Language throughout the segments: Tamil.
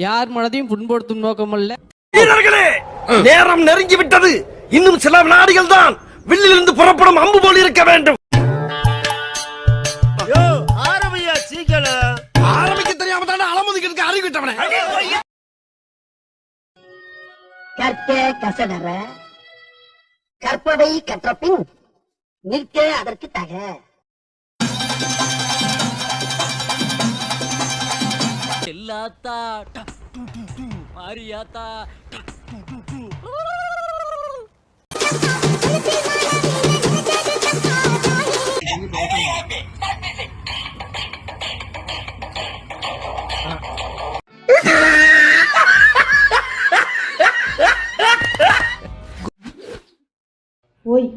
யார் மனதையும் புண்படுத்தும் நோக்கமல்ல. வீரர்களே, நேரம் நெருங்கி விட்டது. இன்னும் சில வினாடிகள் தான் வில்லிலிருந்து புறப்படும் அம்பு போல் இருக்க வேண்டும். ஆரம்பிக்க தெரியாம தானே அலமுதிக்கிறதுக்கு அறிவிட்டவனே. கற்க கசடற கற்பவை கற்றபின் நிற்க அதற்கு தக. எல்லாத்தா மாரியாத்தா ஓய்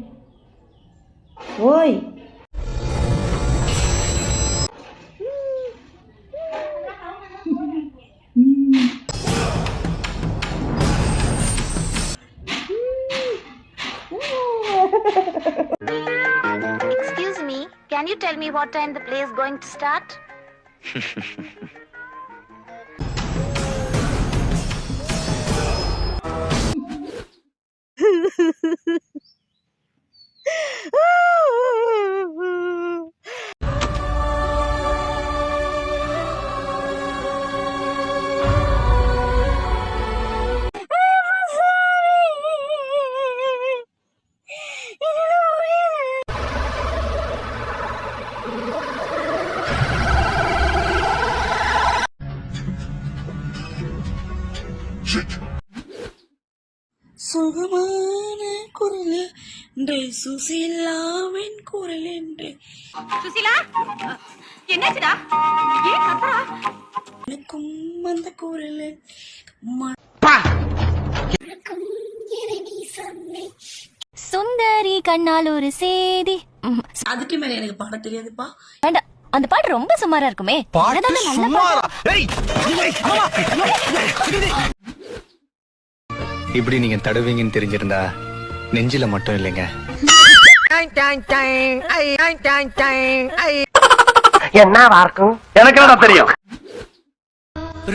ஓய் Excuse me, can you tell me what time the play is going to start? சுகமான குரல் என்று சுசீலாவின் குரல் என்று. சுசிலா, என்னாச்சுடா? ஏன் கத்துறா? எனக்கும் அந்த குரல் சுந்தரி கண்ணால் ஒரு சேதி. அதுக்கு மேல எனக்கு பாட தெரியாதுப்பா. வேண்டாம், அந்த பாட்டு ரொம்ப சுமாரா இருக்குமே. இப்படி நீங்க தடுவீங்கன்னு தெரிஞ்சிருந்தா நெஞ்சில மட்டும் இல்லைங்க. என்ன வார்க்கும் எனக்கு என்ன தெரியும்?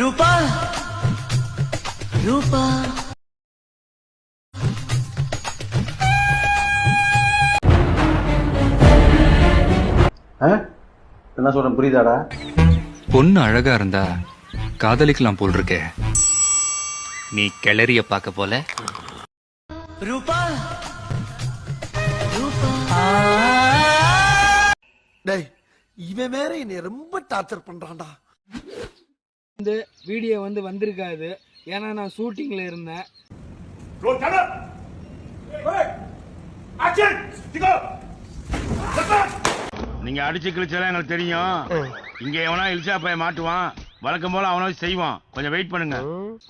ரூபா ரூபா என்ன சொல்றேன் புரியுதாடா? பொண்ணு அழகா இருந்தா காதலிக்கலாம் போல் இருக்கே. நீ கிளறிய பாக்க போல. ரூபா டேய், இவன் வேற என்னை ரொம்ப டார்ச்சர் பண்றான்டா. இந்த வீடியோ வந்திருக்காது, ஏன்னா நான் ஷூட்டிங்ல இருந்தேன். நீங்க அடிச்சு கிழிச்சாலும் எங்களுக்கு தெரியும். இங்க எவனா இழிச்சா போய் மாட்டுவான், வழக்கம் போல அவனா செய்வான். கொஞ்சம் வெயிட் பண்ணுங்க.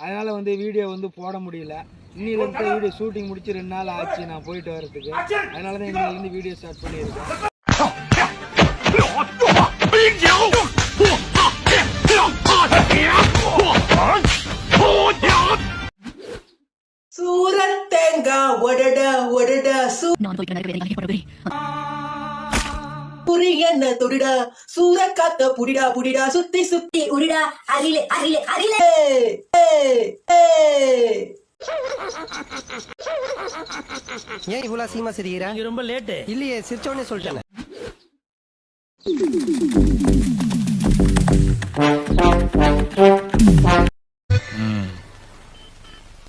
அதனால வீடியோ போட முடியல. இன்னில இருந்து வீடியோ ஷூட்டிங் முடிச்சு 2 நாள் ஆச்சு நான் போயிட்டு வரதுக்கு. அதனாலதான் இன்னில இருந்து வீடியோ ஸ்டார்ட் பண்ணியிருக்கேன். சூரன் தேங்காய் ஒடடா ஒடடா புரியன தொடுடா சூர காத்த புடிடா புடிடா சுத்தி சுத்தி உடிடா அரிலே அரிலே அரிலே. ஏன் இவ்வளவு சீமா சிரிக்கிறா? ரொம்ப லேட்டு இல்லையே, சிரிச்சோடனே சொல்லிட்டேன்.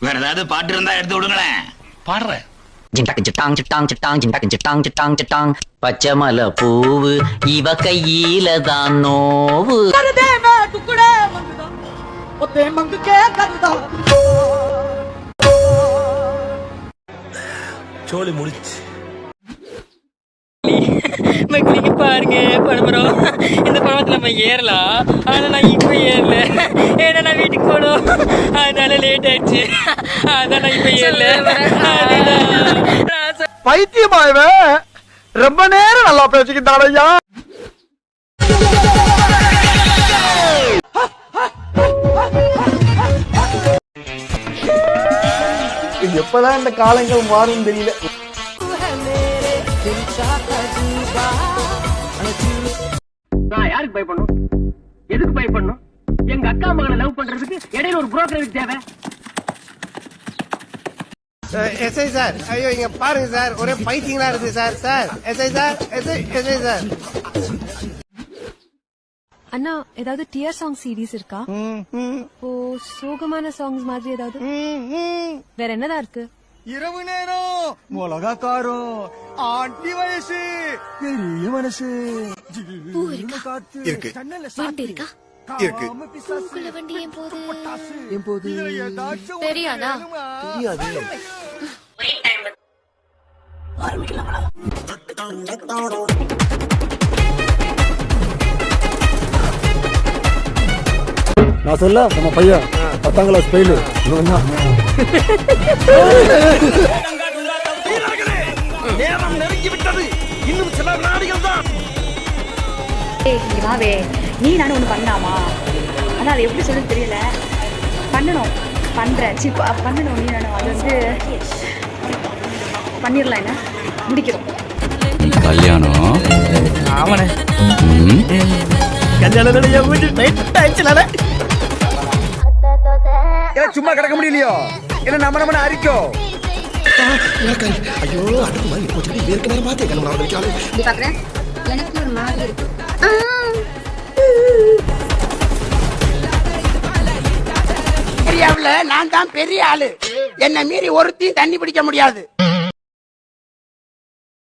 வேற ஏதாவது பாட்டு இருந்தா எடுத்து விடுங்களேன். பாடுறேன். பச்சைமலை பூவு இவ கையில தான் நோவு. சோலி முடிச்சு நீங்க பாருங்க பரம்பரம். இந்த பழத்துல நம்ம ஏறலாம், ஆனா நான் இப்ப ஏறல. ஏன்னா நான் வீட்டுக்கு போனோம், அதனால லேட் ஆயிடுச்சு. அதான் நான் இப்ப ஏறல. பைத்தியமாயவே ரொம்ப நேரம் நல்லா பேசிக்கிட்டான் ஐயா. எப்பதான் இந்த காலங்கள் மாறும் தெரியல. நான் யாருக்கு பயப்படணும்? எதுக்கு பயப்படணும்? எங்க எங்க அக்கா மகனை லவ் பண்றதுக்கு இடையில ஒரு புரோக்கர் தேவை. எஸ்ஐ சார், ஐயோ இங்க பாருங்க சார், ஒரே பைத்தியங்களா இருக்கு சார். Sir SI sir, SI sir. அண்ணா ஏதாவது டியர் சாங் சீரிஸ் இருக்கா? ஓ சோகமான சாங்ஸ் மாதிரி ஏதாவது? வேற என்னதான் இருக்கு? இரவு நேரம் மிளகா காரம் ஆண்டி வயசு பெரிய மனசு இருக்கு வண்டி இருக்கா? இருக்கு உங்கள வண்டி என் போது தெரியாதா? தெரியாது. நான் சொல்ல நம்ம பையன் 10ஆம் கிளாஸ் ஃபெயிலு. நேரம் நெருங்கி விட்டது, இன்னும் சில வினாடிகள் தான். வாவே நீ நானும் ஒண்ணு பண்ணலாமா? ஆனா அது எப்படி சொல்ல தெரியல. பண்ணணும் பண்ணணும் நீ நானும். அது வந்து பண்ணிடலாம். என்ன முடிக்கிறோம் கல்யாணம் ஆமாண்ணே. சும்மா கிடக்க முடியலையோ? என்ன நம்ம அரிக்கோ? ஐயோ அடுத்து மாதிரி போச்சு. வேர்க்க நேரம் பார்த்தே கிளம்பலாம். பாக்குறேன் எனக்கு ஒரு மாதிரி இருக்கு. ஏரியாவுல நான் தான் பெரிய ஆளு. என்ன மீறி ஒருத்தையும் தண்ணி பிடிக்க முடியாது.